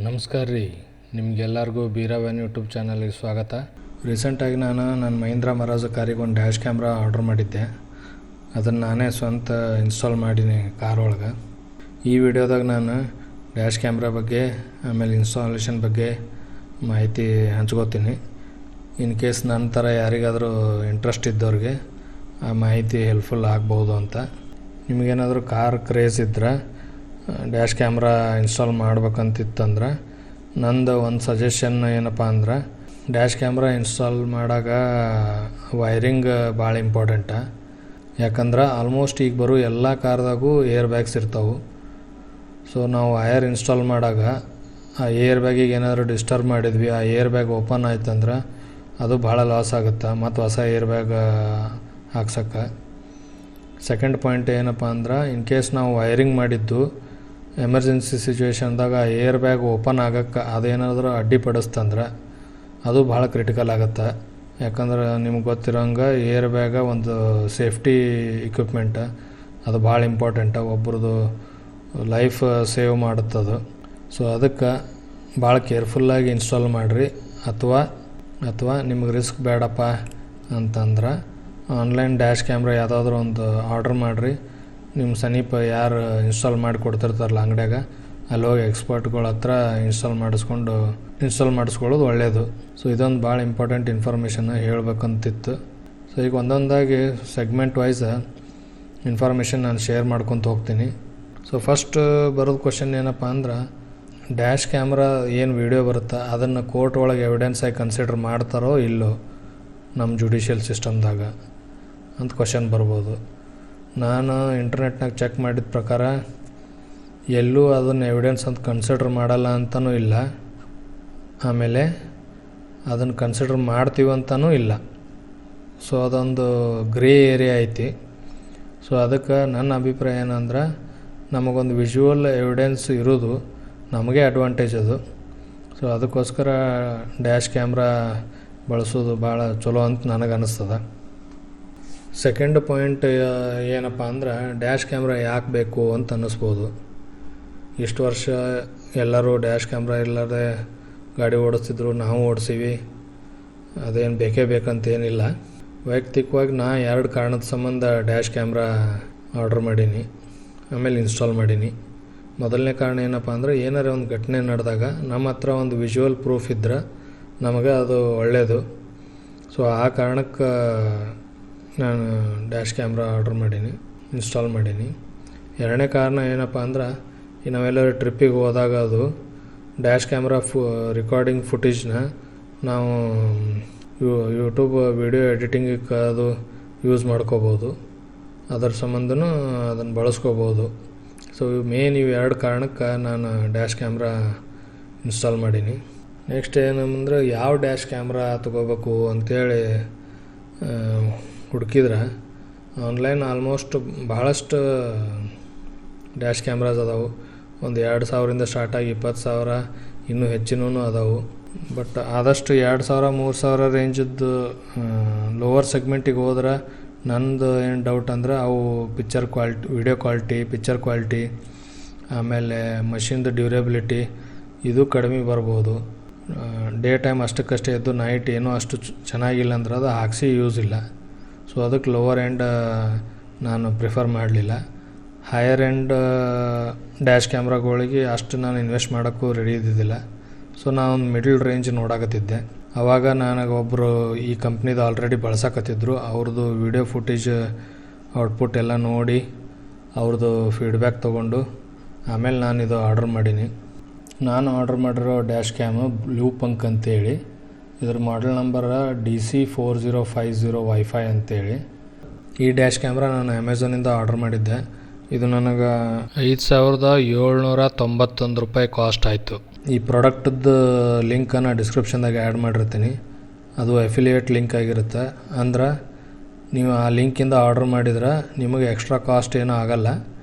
ನಮಸ್ಕಾರ ರೀ. ನಿಮಗೆಲ್ಲರಿಗೂ ಬೀರಾವನ್ ಯೂಟ್ಯೂಬ್ ಚಾನಲ್ಗೆ ಸ್ವಾಗತ. ರೀಸೆಂಟಾಗಿ ನಾನು ನನ್ನ ಮಹೀಂದ್ರ ಮರಾಜ ಕಾರಿಗೆ ಒಂದು ಡ್ಯಾಶ್ ಕ್ಯಾಮ್ರಾ ಆರ್ಡ್ರ್ ಮಾಡಿದ್ದೆ. ಅದನ್ನು ನಾನೇ ಸ್ವಂತ ಇನ್ಸ್ಟಾಲ್ ಮಾಡೀನಿ ಕಾರ್ ಒಳಗೆ. ಈ ವಿಡಿಯೋದಾಗ ನಾನು ಡ್ಯಾಶ್ ಕ್ಯಾಮ್ರಾ ಬಗ್ಗೆ ಆಮೇಲೆ ಇನ್ಸ್ಟಾಲೇಷನ್ ಬಗ್ಗೆ ಮಾಹಿತಿ ಹಂಚ್ಕೋತೀನಿ. ಇನ್ ಕೇಸ್ ನನ್ನ ಥರ ಯಾರಿಗಾದರೂ ಇಂಟ್ರೆಸ್ಟ್ ಇದ್ದವ್ರಿಗೆ ಆ ಮಾಹಿತಿ ಹೆಲ್ಪ್ಫುಲ್ ಆಗ್ಬೋದು ಅಂತ. ನಿಮಗೇನಾದರೂ ಕಾರ್ ಕ್ರೇಜ್ ಇದ್ದರೆ ಡ್ಯಾಶ್ ಕ್ಯಾಮ್ರಾ ಇನ್ಸ್ಟಾಲ್ ಮಾಡ್ಬೇಕಂತಿತ್ತಂದ್ರೆ ನಂದು ಒಂದು ಸಜೆಷನ್ ಏನಪ್ಪ ಅಂದ್ರೆ, ಡ್ಯಾಶ್ ಕ್ಯಾಮ್ರಾ ಇನ್ಸ್ಟಾಲ್ ಮಾಡಾಗ ವೈರಿಂಗ್ ಭಾಳ ಇಂಪಾರ್ಟೆಂಟ. ಯಾಕಂದ್ರೆ ಆಲ್ಮೋಸ್ಟ್ ಈಗ ಬರೋ ಎಲ್ಲ ಕಾರ್ದಾಗೂ ಏರ್ ಬ್ಯಾಗ್ಸ್ ಇರ್ತಾವೆ. ಸೊ ನಾವು ವೈರ್ ಇನ್ಸ್ಟಾಲ್ ಮಾಡಾಗ ಆ ಏರ್ ಬ್ಯಾಗಿಗೆ ಏನಾದರೂ ಡಿಸ್ಟರ್ಬ್ ಮಾಡಿದ್ವಿ, ಆ ಏರ್ ಬ್ಯಾಗ್ ಓಪನ್ ಆಯ್ತಂದ್ರೆ ಅದು ಭಾಳ ಲಾಸ್ ಆಗುತ್ತೆ ಮತ್ತು ಹೊಸ ಏರ್ ಬ್ಯಾಗ್ ಹಾಕ್ಸೋಕ್ಕೆ. ಸೆಕೆಂಡ್ ಪಾಯಿಂಟ್ ಏನಪ್ಪ ಅಂದ್ರೆ, ಇನ್ ಕೇಸ್ ನಾವು ವೈರಿಂಗ್ ಮಾಡಿದ್ದು ಎಮರ್ಜೆನ್ಸಿ ಸಿಚುವೇಶನ್ದಾಗ ಏರ್ ಬ್ಯಾಗ್ ಓಪನ್ ಆಗೋಕ್ಕೆ ಅದೇನಾದರೂ ಅಡ್ಡಿಪಡಿಸ್ತಂದ್ರೆ ಅದು ಭಾಳ ಕ್ರಿಟಿಕಲ್ ಆಗುತ್ತೆ. ಯಾಕಂದ್ರೆ ನಿಮ್ಗೆ ಗೊತ್ತಿರೋಂಗೆ ಏರ್ ಬ್ಯಾಗ ಒಂದು ಸೇಫ್ಟಿ ಇಕ್ವಿಪ್ಮೆಂಟ್, ಅದು ಭಾಳ ಇಂಪಾರ್ಟೆಂಟ. ಒಬ್ರದ್ದು ಲೈಫ್ ಸೇವ್ ಮಾಡುತ್ತದು. ಸೊ ಅದಕ್ಕೆ ಭಾಳ ಕೇರ್ಫುಲ್ಲಾಗಿ ಇನ್ಸ್ಟಾಲ್ ಮಾಡಿರಿ. ಅಥವಾ ನಿಮ್ಗೆ ರಿಸ್ಕ್ ಬೇಡಪ್ಪ ಅಂತಂದ್ರೆ ಆನ್ಲೈನ್ ಡ್ಯಾಶ್ ಕ್ಯಾಮ್ರಾ ಯಾವುದಾದ್ರೂ ಒಂದು ಆರ್ಡ್ರ್ ಮಾಡಿರಿ. ನಿಮ್ಮ ಸಮೀಪ ಯಾರು ಇನ್ಸ್ಟಾಲ್ ಮಾಡಿ ಕೊಡ್ತಿರ್ತಾರಲ್ಲ ಅಂಗಡ್ಯಾಗ, ಅಲ್ಲಿ ಹೋಗಿ ಎಕ್ಸ್ಪರ್ಟ್ಗಳ ಹತ್ರ ಇನ್ಸ್ಟಾಲ್ ಮಾಡಿಸ್ಕೊಳ್ಳೋದು ಒಳ್ಳೆಯದು. ಸೊ ಇದೊಂದು ಭಾಳ ಇಂಪಾರ್ಟೆಂಟ್ ಇನ್ಫಾರ್ಮೇಷನ್ ಹೇಳಬೇಕಂತಿತ್ತು. ಸೊ ಈಗ ಒಂದೊಂದಾಗಿ ಸೆಗ್ಮೆಂಟ್ ವೈಸ್ ಇನ್ಫಾರ್ಮೇಷನ್ ನಾನು ಶೇರ್ ಮಾಡ್ಕೊತ ಹೋಗ್ತೀನಿ. ಸೊ ಫಸ್ಟ್ ಬರೋದು ಕ್ವಶನ್ ಏನಪ್ಪ ಅಂದ್ರೆ, ಡ್ಯಾಶ್ ಕ್ಯಾಮ್ರಾ ಏನು ವೀಡಿಯೋ ಬರುತ್ತೆ ಅದನ್ನು ಕೋರ್ಟ್ ಒಳಗೆ ಎವಿಡೆನ್ಸ್ ಆಗಿ ಕನ್ಸಿಡರ್ ಮಾಡ್ತಾರೋ ಇಲ್ಲೋ ನಮ್ಮ ಜುಡಿಷಿಯಲ್ ಸಿಸ್ಟಮ್ದಾಗ ಅಂತ ಕ್ವಶನ್ ಬರ್ಬೋದು. ನಾನು ಇಂಟರ್ನೆಟ್ನಾಗ ಚೆಕ್ ಮಾಡಿದ ಪ್ರಕಾರ ಎಲ್ಲೂ ಅದನ್ನು ಎವಿಡೆನ್ಸ್ ಅಂತ ಕನ್ಸಿಡರ್ ಮಾಡಲ್ಲ ಅಂತಲೂ ಇಲ್ಲ, ಆಮೇಲೆ ಅದನ್ನು ಕನ್ಸಿಡರ್ ಮಾಡ್ತೀವಂತನೂ ಇಲ್ಲ. ಸೊ ಅದೊಂದು ಗ್ರೇ ಏರಿಯಾ ಐತಿ. ಸೊ ಅದಕ್ಕೆ ನನ್ನ ಅಭಿಪ್ರಾಯ ಏನಂದ್ರೆ, ನಮಗೊಂದು ವಿಜುವಲ್ ಎವಿಡೆನ್ಸ್ ಇರೋದು ನಮಗೆ ಅಡ್ವಾಂಟೇಜ್ ಅದು. ಸೊ ಅದಕ್ಕೋಸ್ಕರ ಡ್ಯಾಶ್ ಕ್ಯಾಮ್ರಾ ಬಳಸೋದು ಭಾಳ ಚಲೋ ಅಂತ ನನಗೆ ಅನ್ನಿಸ್ತದೆ. ಸೆಕೆಂಡ್ ಪಾಯಿಂಟ್ ಏನಪ್ಪ ಅಂದ್ರೆ, ಡ್ಯಾಶ್ ಕ್ಯಾಮ್ರಾ ಯಾಕೆ ಬೇಕು ಅಂತ ಅನ್ನಿಸ್ಬೋದು. ಇಷ್ಟು ವರ್ಷ ಎಲ್ಲರೂ ಡ್ಯಾಶ್ ಕ್ಯಾಮ್ರಾ ಇಲ್ಲದೆ ಗಾಡಿ ಓಡಿಸ್ತಿದ್ರು, ನಾವು ಓಡಿಸೀವಿ, ಅದೇನು ಬೇಕೇ ಬೇಕಂತೇನಿಲ್ಲ. ವೈಯಕ್ತಿಕವಾಗಿ ನಾ 2 ಕಾರಣದ ಸಂಬಂಧ ಡ್ಯಾಶ್ ಕ್ಯಾಮ್ರಾ ಆರ್ಡ್ರ್ ಮಾಡೀನಿ, ಆಮೇಲೆ ಇನ್ಸ್ಟಾಲ್ ಮಾಡೀನಿ. ಮೊದಲನೇ ಕಾರಣ ಏನಪ್ಪ ಅಂದರೆ, ಏನಾರ ಒಂದು ಘಟನೆ ನಡೆದಾಗ ನಮ್ಮ ಹತ್ರ ಒಂದು ವಿಜುವಲ್ ಪ್ರೂಫ್ ಇದ್ದರೆ ನಮಗೆ ಅದು ಒಳ್ಳೆಯದು. ಸೊ ಆ ಕಾರಣಕ್ಕೆ ನಾನು ಡ್ಯಾಶ್ ಕ್ಯಾಮ್ರಾ ಇನ್ಸ್ಟಾಲ್ ಮಾಡೀನಿ. ಎರಡನೇ ಕಾರಣ ಏನಪ್ಪ ಅಂದ್ರೆ, ನಾವೆಲ್ಲರೂ ಟ್ರಿಪ್ಪಿಗೆ ಹೋದಾಗ ಅದು ಡ್ಯಾಶ್ ಕ್ಯಾಮ್ರಾ ರೆಕಾರ್ಡಿಂಗ್ ಫುಟೇಜ್ನ ನಾವು ಯೂಟ್ಯೂಬ್ ವಿಡಿಯೋ ಎಡಿಟಿಂಗಿಗೆ ಅದು ಯೂಸ್ ಮಾಡ್ಕೋಬೋದು. ಅದರ ಸಂಬಂಧನೂ ಅದನ್ನು ಬಳಸ್ಕೋಬೋದು. ಸೊ ಮೇನ್ ಇವು 2 ಕಾರಣಕ್ಕೆ ನಾನು ಡ್ಯಾಶ್ ಕ್ಯಾಮ್ರಾ ಇನ್ಸ್ಟಾಲ್ ಮಾಡೀನಿ. ನೆಕ್ಸ್ಟ್ ಏನಂದ್ರೆ, ಯಾವ ಡ್ಯಾಶ್ ಕ್ಯಾಮ್ರಾ ತೊಗೋಬೇಕು ಅಂಥೇಳಿ ಹುಡುಕಿದ್ರೆ ಆನ್ಲೈನ್ ಆಲ್ಮೋಸ್ಟ್ ಭಾಳಷ್ಟು ಡ್ಯಾಶ್ ಕ್ಯಾಮ್ರಾಸ್ ಅದಾವೆ. ಒಂದು 2,000ರಿಂದ ಸ್ಟಾರ್ಟಾಗಿ 20,000 ಇನ್ನೂ ಹೆಚ್ಚಿನೂ ಅದಾವೆ. ಬಟ್ ಆದಷ್ಟು 2,000 3,000 ರೇಂಜದ್ದು ಲೋವರ್ ಸೆಗ್ಮೆಂಟಿಗೆ ಹೋದ್ರೆ ನಂದು ಏನು ಡೌಟ್ ಅಂದ್ರೆ, ಅವು ವಿಡಿಯೋ ಕ್ವಾಲಿಟಿ, ಪಿಕ್ಚರ್ ಕ್ವಾಲಿಟಿ, ಆಮೇಲೆ ಮಷಿನ್ದು ಡ್ಯೂರೇಬಿಲಿಟಿ ಇದು ಕಡಿಮೆ ಬರ್ಬೋದು. ಡೇ ಟೈಮ್ ಅಷ್ಟಕ್ಕಷ್ಟೇ ಇದ್ದು ನೈಟ್ ಏನೂ ಅಷ್ಟು ಚೆನ್ನಾಗಿಲ್ಲ ಅಂದ್ರೆ ಅದು ಹಾಕ್ಸಿ ಯೂಸ್ ಇಲ್ಲ. ಸೊ ಅದಕ್ಕೆ ಲೋವರ್ ಎಂಡ್ ನಾನು ಪ್ರಿಫರ್ ಮಾಡಲಿಲ್ಲ. ಹೈಯರ್ ಎಂಡ್ ಡ್ಯಾಶ್ ಕ್ಯಾಮ್ರಾಗಳಿಗೆ ಅಷ್ಟು ನಾನು ಇನ್ವೆಸ್ಟ್ ಮಾಡೋಕ್ಕೂ ರೆಡಿ ಇದ್ದಿದ್ದಿಲ್ಲ. ಸೊ ನಾನು ಮಿಡಲ್ ರೇಂಜ್ ನೋಡಕತ್ತಿದ್ದೆ. ಆವಾಗ ನನಗೆ ಒಬ್ಬರು ಈ ಕಂಪ್ನಿದು ಆಲ್ರೆಡಿ ಬಳಸಕತ್ತಿದ್ರು. ಅವ್ರದ್ದು ವಿಡಿಯೋ ಫುಟೇಜ್ ಔಟ್ಪುಟ್ ಎಲ್ಲ ನೋಡಿ ಅವ್ರದ್ದು ಫೀಡ್ಬ್ಯಾಕ್ ತೊಗೊಂಡು ಆಮೇಲೆ ನಾನು ಇದು ಆರ್ಡ್ರ್ ಮಾಡೀನಿ. ನಾನು ಆರ್ಡ್ರ್ ಮಾಡಿರೋ ಡ್ಯಾಶ್ ಕ್ಯಾಮು ಬ್ಲೂ ಪಂಕ್ ಅಂತೇಳಿ, ಇದ್ರ ಮಾಡಲ್ ನಂಬರ DC4050 ವೈಫೈ ಅಂತೇಳಿ. ಈ ಡ್ಯಾಶ್ ಕ್ಯಾಮ್ರಾ ನಾನು ಅಮೆಝಾನಿಂದ ಆರ್ಡ್ರ್ ಮಾಡಿದ್ದೆ. ಇದು ನನಗೆ 5,791 ರೂಪಾಯಿ ಕಾಸ್ಟ್ ಆಯಿತು. ಈ ಪ್ರಾಡಕ್ಟದ್ದು ಲಿಂಕನ್ನು ಡಿಸ್ಕ್ರಿಪ್ಷನ್ದಾಗ ಆ್ಯಡ್ ಮಾಡಿರ್ತೀನಿ. ಅದು ಅಫಿಲಿಯೇಟ್ ಲಿಂಕ್ ಆಗಿರುತ್ತೆ. ಅಂದ್ರೆ ನೀವು ಆ ಲಿಂಕಿಂದ ಆರ್ಡ್ರ್ ಮಾಡಿದ್ರೆ ನಿಮಗೆ ಎಕ್ಸ್ಟ್ರಾ ಕಾಸ್ಟ್ ಏನೂ ಆಗೋಲ್ಲ,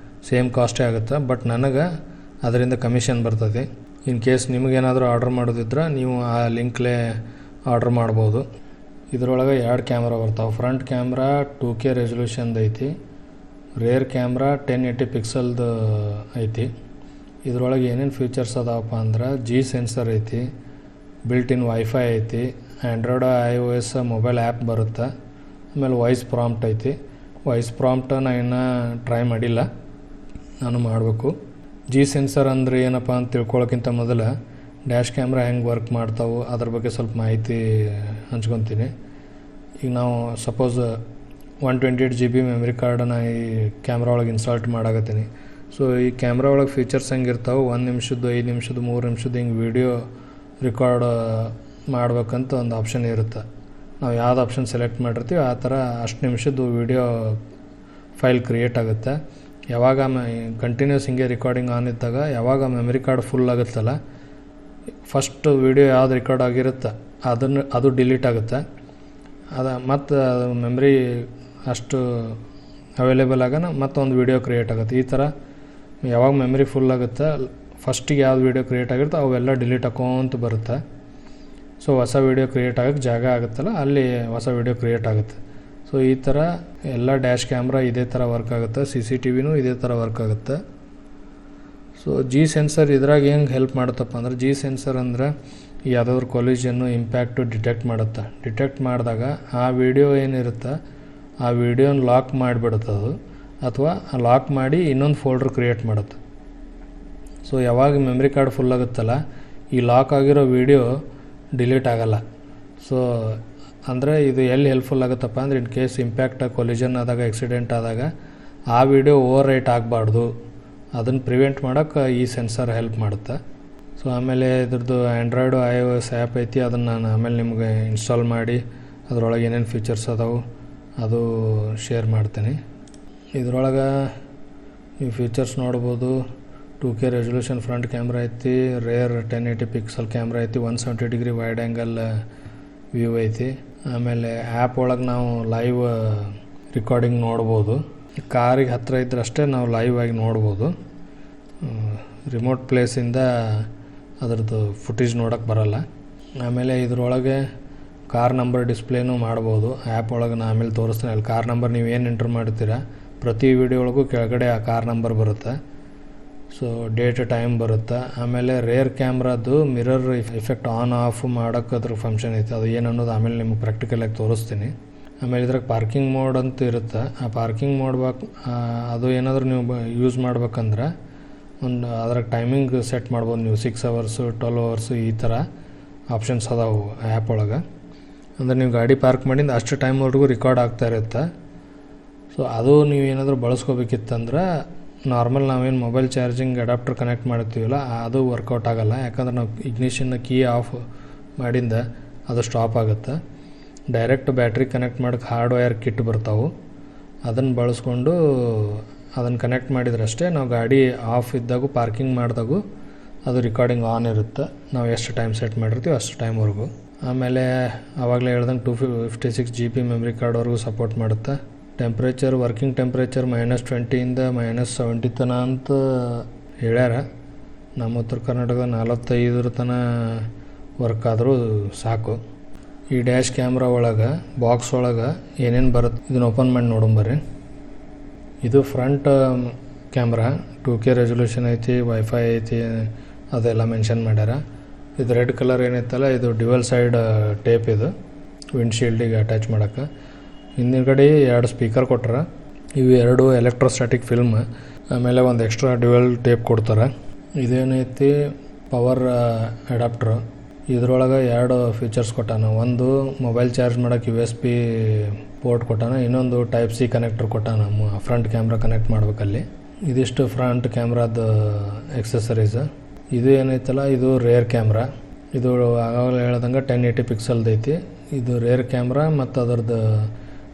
ಸೇಮ್ ಕಾಸ್ಟೇ ಆಗುತ್ತೆ. ಬಟ್ ನನಗೆ ಅದರಿಂದ ಕಮಿಷನ್ ಬರ್ತದೆ. ಇನ್ ಕೇಸ್ ನಿಮಗೇನಾದರೂ ಆರ್ಡ್ರ್ ಮಾಡೋದಿದ್ರೆ ನೀವು ಆ ಲಿಂಕ್ಲೇ ಆರ್ಡ್ರ್ ಮಾಡ್ಬೋದು. ಇದರೊಳಗೆ 2 ಕ್ಯಾಮ್ರಾ ಬರ್ತಾವೆ. ಫ್ರಂಟ್ ಕ್ಯಾಮ್ರಾ 2K ರೆಸೊಲ್ಯೂಷನ್ದು ಐತಿ, ರೇರ್ ಕ್ಯಾಮ್ರಾ 1080 ಪಿಕ್ಸಲ್ದು ಐತಿ. ಇದ್ರೊಳಗೆ ಏನೇನು ಫೀಚರ್ಸ್ ಅದಾವಪ್ಪ ಅಂದ್ರೆ G ಸೆನ್ಸರ್ ಐತಿ, ಬಿಲ್ಟ್ ಇನ್ ವೈಫೈ ಐತಿ, ಆ್ಯಂಡ್ರಾಯ್ಡ್ iOS ಮೊಬೈಲ್ ಆ್ಯಪ್ ಬರುತ್ತೆ. ಆಮೇಲೆ ವಾಯ್ಸ್ ಪ್ರಾಂಪ್ಟ್ ಐತಿ. ವಾಯ್ಸ್ ಪ್ರಾಂಪ್ಟ್ ನಾನು ಇನ್ನೂ ಟ್ರೈ ಮಾಡಿಲ್ಲ, ನಾನು ಮಾಡಬೇಕು. G ಸೆನ್ಸರ್ ಅಂದರೆ ಏನಪ್ಪ ಅಂತ ತಿಳ್ಕೊಳ್ಳೋಕ್ಕಿಂತ ಮೊದಲು ಡ್ಯಾಶ್ ಕ್ಯಾಮ್ರಾ ಹೆಂಗೆ ವರ್ಕ್ ಮಾಡ್ತಾವೆ ಅದ್ರ ಬಗ್ಗೆ ಸ್ವಲ್ಪ ಮಾಹಿತಿ ಹಂಚ್ಕೊತೀನಿ. ಈಗ ನಾವು ಸಪೋಸ್ 128 GB ಮೆಮ್ರಿ ಕಾರ್ಡನ್ನು ಈ ಕ್ಯಾಮ್ರಾ ಒಳಗೆ ಇನ್ಸ್ಟಾಲ್ಟ್ ಮಾಡಾಕತ್ತೀನಿ. ಸೊ ಈ ಕ್ಯಾಮ್ರಾ ಒಳಗೆ ಫೀಚರ್ಸ್ ಹೆಂಗಿರ್ತಾವೆ, 1 ನಿಮಿಷದ್ದು, 5 ನಿಮಿಷದ್ದು, 3 ನಿಮಿಷದ್ದು ಹಿಂಗೆ ವೀಡಿಯೋ ರಿಕಾರ್ಡ್ ಮಾಡ್ಬೇಕಂತ ಒಂದು ಆಪ್ಷನ್ ಇರುತ್ತೆ. ನಾವು ಯಾವ್ದು ಆಪ್ಷನ್ ಸೆಲೆಕ್ಟ್ ಮಾಡಿರ್ತೀವಿ ಆ ಥರ ಅಷ್ಟು ನಿಮಿಷದ್ದು ವೀಡಿಯೋ ಫೈಲ್ ಕ್ರಿಯೇಟ್ ಆಗುತ್ತೆ. ಯಾವಾಗ ಕಂಟಿನ್ಯೂಸ್ ಹಿಂಗೆ ರೆಕಾರ್ಡಿಂಗ್ ಆನ್ ಇದ್ದಾಗ ಯಾವಾಗ ಮೆಮರಿ ಕಾರ್ಡ್ ಫುಲ್ ಆಗುತ್ತಲ್ಲ, ಫಸ್ಟ್ ವೀಡಿಯೋ ಯಾವ್ದು ರೆಕಾರ್ಡ್ ಆಗಿರುತ್ತೆ ಅದು ಡಿಲೀಟ್ ಆಗುತ್ತೆ. ಮತ್ತು ಮೆಮ್ರಿ ಅಷ್ಟು ಅವೈಲೇಬಲ್ ಆಗೋಣ ಮತ್ತೊಂದು ವೀಡಿಯೋ ಕ್ರಿಯೇಟ್ ಆಗುತ್ತೆ. ಈ ಥರ ಯಾವಾಗ ಮೆಮ್ರಿ ಫುಲ್ ಆಗುತ್ತೆ ಫಸ್ಟಿಗೆ ಯಾವ್ದು ವೀಡಿಯೋ ಕ್ರಿಯೇಟ್ ಆಗಿರುತ್ತೆ ಅವೆಲ್ಲ ಡಿಲೀಟ್ ಹಾಕೋಂತ ಬರುತ್ತೆ. ಸೊ ಹೊಸ ವೀಡಿಯೋ ಕ್ರಿಯೇಟ್ ಆಗೋಕ್ಕೆ ಜಾಗ ಆಗುತ್ತಲ್ಲ ಅಲ್ಲಿ ಹೊಸ ವೀಡಿಯೋ ಕ್ರಿಯೇಟ್ ಆಗುತ್ತೆ. ಸೊ ಈ ಥರ ಎಲ್ಲ ಡ್ಯಾಶ್ ಕ್ಯಾಮ್ರಾ ಇದೇ ಥರ ವರ್ಕ್ ಆಗುತ್ತೆ, CCTVನೂ ಇದೇ ಥರ ವರ್ಕ್ ಆಗುತ್ತೆ. ಸೊ G ಸೆನ್ಸರ್ ಇದ್ರಾಗ ಹೆಂಗೆ ಹೆಲ್ಪ್ ಮಾಡುತ್ತಪ್ಪ ಅಂದ್ರೆ, G ಸೆನ್ಸರ್ ಅಂದರೆ ಯಾವುದಾದ್ರು ಕೊಲಿಷನ್ನು ಇಂಪ್ಯಾಕ್ಟು ಡಿಟೆಕ್ಟ್ ಮಾಡುತ್ತೆ. ಡಿಟೆಕ್ಟ್ ಮಾಡಿದಾಗ ಆ ವಿಡಿಯೋ ಏನಿರುತ್ತೆ ಆ ವಿಡಿಯೋನ ಲಾಕ್ ಮಾಡಿಬಿಡುತ್ತದು, ಅಥವಾ ಲಾಕ್ ಮಾಡಿ ಇನ್ನೊಂದು ಫೋಲ್ಡ್ರ್ ಕ್ರಿಯೇಟ್ ಮಾಡುತ್ತೆ. ಸೊ ಯಾವಾಗ ಮೆಮ್ರಿ ಕಾರ್ಡ್ ಫುಲ್ ಆಗುತ್ತಲ್ಲ ಈ ಲಾಕ್ ಆಗಿರೋ ವಿಡಿಯೋ ಡಿಲೀಟ್ ಆಗೋಲ್ಲ. ಸೊ ಅಂದರೆ ಇದು ಎಲ್ಲಿ ಹೆಲ್ಪ್ಫುಲ್ ಆಗುತ್ತಪ್ಪ ಅಂದರೆ, ಇನ್ ಕೇಸ್ ಇಂಪ್ಯಾಕ್ಟ್ ಕೊಲಿಷನ್ ಆದಾಗ, ಆಕ್ಸಿಡೆಂಟ್ ಆದಾಗ ಆ ವಿಡಿಯೋ ಓವರ್ ರೈಟ್ ಆಗಬಾರ್ದು, ಅದನ್ನು ಪ್ರಿವೆಂಟ್ ಮಾಡೋಕ್ಕೆ ಈ ಸೆನ್ಸರ್ ಹೆಲ್ಪ್ ಮಾಡುತ್ತೆ. ಸೊ ಆಮೇಲೆ ಇದ್ರದ್ದು ಆ್ಯಂಡ್ರಾಯ್ಡು iOS ಆ್ಯಪ್ ಐತಿ, ಅದನ್ನು ನಾನು ಆಮೇಲೆ ನಿಮಗೆ ಇನ್ಸ್ಟಾಲ್ ಮಾಡಿ ಅದರೊಳಗೆ ಏನೇನು ಫೀಚರ್ಸ್ ಅದಾವೆ ಅದು ಶೇರ್ ಮಾಡ್ತೀನಿ. ಇದ್ರೊಳಗೆ ಈ ಫೀಚರ್ಸ್ ನೋಡ್ಬೋದು. 2K ರೆಸೊಲ್ಯೂಷನ್ ಫ್ರಂಟ್ ಕ್ಯಾಮ್ರಾ ಐತಿ, ರೇರ್ 1080 ಪಿಕ್ಸಲ್ ಕ್ಯಾಮ್ರಾ ಐತಿ, 170 ಡಿಗ್ರಿ ವೈಡ್ ಆ್ಯಂಗಲ್ ವ್ಯೂ ಐತಿ. ಆಮೇಲೆ ಆ್ಯಪ್ ಒಳಗೆ ನಾವು ಲೈವ್ ರೆಕಾರ್ಡಿಂಗ್ ನೋಡ್ಬೋದು. ಕಾರಿಗೆ ಹತ್ತಿರ ಇದ್ದರಷ್ಟೇ ನಾವು ಲೈವ್ ಆಗಿ ನೋಡ್ಬೋದು. ರಿಮೋಟ್ ಪ್ಲೇಸಿಂದ ಅದರದ್ದು ಫುಟೇಜ್ ನೋಡೋಕ್ಕೆ ಬರೋಲ್ಲ. ಆಮೇಲೆ ಇದರೊಳಗೆ ಕಾರ್ ನಂಬರ್ ಡಿಸ್ಪ್ಲೇನೂ ಮಾಡ್ಬೋದು. ಆ್ಯಪ್ ಒಳಗೆ ನಾನು ಆಮೇಲೆ ತೋರಿಸ್ತೀನಿ. ಅಲ್ಲಿ ಕಾರ್ ನಂಬರ್ ನೀವು ಏನು ಎಂಟ್ರ್ ಮಾಡ್ತೀರಾ ಪ್ರತಿ ವಿಡಿಯೋ ಒಳಗೂ ಕೆಳಗಡೆ ಆ ಕಾರ್ ನಂಬರ್ ಬರುತ್ತೆ. ಸೊ ಡೇಟ್ ಟೈಮ್ ಬರುತ್ತೆ. ಆಮೇಲೆ ರೇರ್ ಕ್ಯಾಮ್ರಾದ್ದು ಮಿರರ್ ಎಫೆಕ್ಟ್ ಆನ್ ಆಫ್ ಮಾಡೋಕ್ಕೆ ಅದ್ರ ಫಂಕ್ಷನ್ ಐತೆ, ಅದು ಏನು ಅನ್ನೋದು ಆಮೇಲೆ ನಿಮ್ಗೆ ಪ್ರಾಕ್ಟಿಕಲಾಗಿ ತೋರಿಸ್ತೀನಿ. ಆಮೇಲೆ ಇದ್ರಾಗ ಪಾರ್ಕಿಂಗ್ ಮೋಡ್ ಅಂತ ಇರುತ್ತೆ. ಆ ಪಾರ್ಕಿಂಗ್ ಮಾಡ್ಬೇಕು, ಅದು ಏನಾದರೂ ನೀವು ಯೂಸ್ ಮಾಡ್ಬೇಕಂದ್ರೆ ಒಂದು ಅದ್ರಾಗ ಟೈಮಿಂಗ್ ಸೆಟ್ ಮಾಡ್ಬೋದು ನೀವು. 6 hours 12 hours ಈ ಥರ ಆಪ್ಷನ್ಸ್ ಅದಾವೆ ಆ್ಯಪ್ ಒಳಗೆ. ಅಂದರೆ ನೀವು ಗಾಡಿ ಪಾರ್ಕ್ ಮಾಡಿಂದ ಅಷ್ಟು ಟೈಮ್ವರೆಗೂ ರೆಕಾರ್ಡ್ ಆಗ್ತಾ ಇರುತ್ತೆ. ಸೊ ಅದು ನೀವು ಏನಾದರೂ ಬಳಸ್ಕೋಬೇಕಿತ್ತಂದ್ರೆ ನಾರ್ಮಲ್ ನಾವೇನು ಮೊಬೈಲ್ ಚಾರ್ಜಿಂಗ್ ಅಡಾಪ್ಟರ್ ಕನೆಕ್ಟ್ ಮಾಡ್ತೀವಲ್ಲ ಅದು ವರ್ಕೌಟ್ ಆಗೋಲ್ಲ. ಯಾಕಂದ್ರೆ ನಾವು ಇಗ್ನಿಷನ್ನ ಕೀ ಆಫ್ ಮಾಡಿಂದ ಅದು ಸ್ಟಾಪ್ ಆಗುತ್ತೆ. ಡೈರೆಕ್ಟ್ ಬ್ಯಾಟ್ರಿ ಕನೆಕ್ಟ್ ಮಾಡೋಕ್ಕೆ ಹಾರ್ಡ್ವೇರ್ ಕಿಟ್ ಬರ್ತಾವೆ, ಅದನ್ನು ಬಳಸ್ಕೊಂಡು ಅದನ್ನು ಕನೆಕ್ಟ್ ಮಾಡಿದ್ರಷ್ಟೇ ನಾವು ಗಾಡಿ ಆಫ್ ಇದ್ದಾಗೂ ಪಾರ್ಕಿಂಗ್ ಮಾಡಿದಾಗೂ ಅದು ರೆಕಾರ್ಡಿಂಗ್ ಆನ್ ಇರುತ್ತೆ. ನಾವು ಎಷ್ಟು ಟೈಮ್ ಸೆಟ್ ಮಾಡಿರ್ತೀವಿ ಅಷ್ಟು ಟೈಮ್ವರೆಗೂ. ಆಮೇಲೆ ಆವಾಗಲೇ ಹೇಳ್ದಂಗೆ 256 GB ಮೆಮ್ರಿ ಕಾರ್ಡ್ವರೆಗೂ ಸಪೋರ್ಟ್ ಮಾಡುತ್ತೆ. ಟೆಂಪ್ರೇಚರ್, ವರ್ಕಿಂಗ್ ಟೆಂಪ್ರೇಚರ್ -20 ಇಂದ -70 ತನ ಅಂತ ಹೇಳ್ಯಾರ. ನಮ್ಮ ಉತ್ತರ ಕರ್ನಾಟಕದ 45 ತನ ವರ್ಕ್ ಆದರೂ ಸಾಕು. ಈ ಡ್ಯಾಶ್ ಕ್ಯಾಮ್ರಾ ಒಳಗೆ ಬಾಕ್ಸ್ ಒಳಗೆ ಏನೇನು ಬರುತ್ತೆ ಇದನ್ನು ಓಪನ್ ಮಾಡಿ ನೋಡೋಂಬರ್ರಿ. ಇದು ಫ್ರಂಟ್ ಕ್ಯಾಮ್ರಾ 2K ರೆಸೊಲ್ಯೂಷನ್ ಐತಿ, ವೈಫೈ ಐತಿ, ಅದೆಲ್ಲ ಮೆನ್ಷನ್ ಮಾಡ್ಯಾರ. ಇದು ರೆಡ್ ಕಲರ್ ಏನೈತಲ್ಲ ಇದು ಡ್ಯುವಲ್ ಸೈಡ್ ಟೇಪ್, ಇದು ವಿಂಡ್ಶೀಲ್ಡಿಗೆ ಅಟ್ಯಾಚ್ ಮಾಡೋಕ್ಕೆ. ಹಿಂದಿನಗಡೆ 2 ಸ್ಪೀಕರ್ ಕೊಟ್ಟಾರ. ಇವು 2 ಎಲೆಕ್ಟ್ರೋಸ್ಟ್ಯಾಟಿಕ್ ಫಿಲ್ಮ್. ಆಮೇಲೆ ಒಂದು ಎಕ್ಸ್ಟ್ರಾ ಡ್ಯುವಲ್ ಟೇಪ್ ಕೊಡ್ತಾರೆ. ಇದೇನೈತಿ ಪವರ್ ಅಡಾಪ್ಟ್ರು. ಇದರೊಳಗೆ 2 ಫೀಚರ್ಸ್ ಕೊಟ್ಟಾನ. ಒಂದು ಮೊಬೈಲ್ ಚಾರ್ಜ್ ಮಾಡೋಕ್ಕೆ USB ಪೋರ್ಟ್ ಕೊಟ್ಟಾನ, ಇನ್ನೊಂದು Type-C ಕನೆಕ್ಟರ್ ಕೊಟ್ಟಾನ ಫ್ರಂಟ್ ಕ್ಯಾಮ್ರಾ ಕನೆಕ್ಟ್ ಮಾಡ್ಬೇಕಲ್ಲಿ. ಇದಿಷ್ಟು ಫ್ರಂಟ್ ಕ್ಯಾಮ್ರಾದ ಎಕ್ಸೆಸರೀಸ್. ಇದು ಏನೈತಲ್ಲ ಇದು ರೇರ್ ಕ್ಯಾಮ್ರಾ. ಇದು ಆಗಾಗಲೇ ಹೇಳ್ದಂಗೆ 1080 ಪಿಕ್ಸಲ್ದು ಐತಿ. ಇದು ರೇರ್ ಕ್ಯಾಮ್ರಾ ಮತ್ತು ಅದರದ್ದು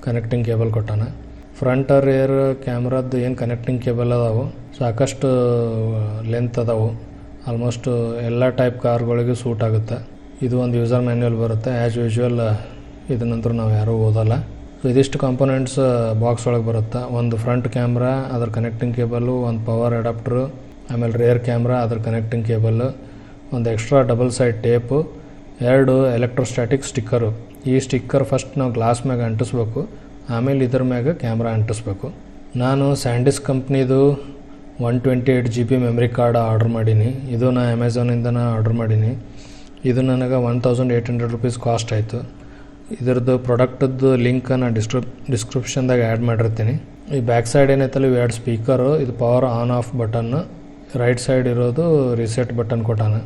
ಕನೆಕ್ಟಿಂಗ್ ಕೇಬಲ್ ಕೊಟ್ಟಾನ. ಫ್ರಂಟ್ ರೇರ್ ಕ್ಯಾಮ್ರಾದ್ದು ಏನು ಕನೆಕ್ಟಿಂಗ್ ಕೇಬಲ್ ಅದಾವು ಸಾಕಷ್ಟು ಲೆಂತ್ ಅದಾವು. ಆಲ್ಮೋಸ್ಟ್ ಎಲ್ಲ ಟೈಪ್ ಕಾರ್ಗಳಿಗೆ ಸೂಟ್ ಆಗುತ್ತೆ. ಇದು ಒಂದು ಯೂಸರ್ ಮ್ಯಾನ್ಯುವಲ್ ಬರುತ್ತೆ. ಆ್ಯಸ್ ಯೂಶ್ವಲ್ ಇದನ್ನಂತರೂ ನಾವು ಯಾರೂ ಓದಲ್ಲ. ಸೊ ಇದಿಷ್ಟು ಕಾಂಪೊನೆಂಟ್ಸ್ ಬಾಕ್ಸ್ ಒಳಗೆ ಬರುತ್ತೆ. ಒಂದು ಫ್ರಂಟ್ ಕ್ಯಾಮ್ರಾ, ಅದರ ಕನೆಕ್ಟಿಂಗ್ ಕೇಬಲ್ಲು, ಒಂದು ಪವರ್ ಅಡಾಪ್ಟ್ರು, ಆಮೇಲೆ ರೇರ್ ಕ್ಯಾಮ್ರಾ, ಅದರ ಕನೆಕ್ಟಿಂಗ್ ಕೇಬಲ್ಲು, ಒಂದು extra double side tape, 2 electrostatic sticker. ಈ ಸ್ಟಿಕ್ಕರ್ ಫಸ್ಟ್ ನಾವು ಗ್ಲಾಸ್ ಮ್ಯಾಗ ಅಂಟಿಸ್ಬೇಕು, ಆಮೇಲೆ ಇದ್ರ ಮ್ಯಾಗ ಕ್ಯಾಮ್ರಾ ಅಂಟಿಸ್ಬೇಕು. ನಾನು ಸ್ಯಾಂಡಿಸ್ ಕಂಪ್ನಿದು 128 GB ಮೆಮ್ರಿ ಕಾರ್ಡ್ ಆರ್ಡ್ರ್ ಮಾಡೀನಿ. ಇದು ನಾ ಅಮೆಝಾನಿಂದ ಆರ್ಡ್ರ್ ಮಾಡೀನಿ. ಇದು ನನಗೆ 1800 ರೂಪೀಸ್ ಕಾಸ್ಟ್ ಆಯಿತು. ಇದ್ರದ್ದು ಪ್ರಾಡಕ್ಟದ್ದು ಲಿಂಕ್ ನಾನು ಡಿಸ್ಕ್ರಿಪ್ಷನ್ದಾಗ ಆ್ಯಡ್ ಮಾಡಿರ್ತೀನಿ. ಈ ಬ್ಯಾಕ್ ಸೈಡ್ ಏನೈತಲ್ಲ ಇವು 2 ಸ್ಪೀಕರು, ಇದು power on off button, right side ಇರೋದು ರಿಸೆಟ್ ಬಟನ್ ಕೊಟ್ಟಾನ.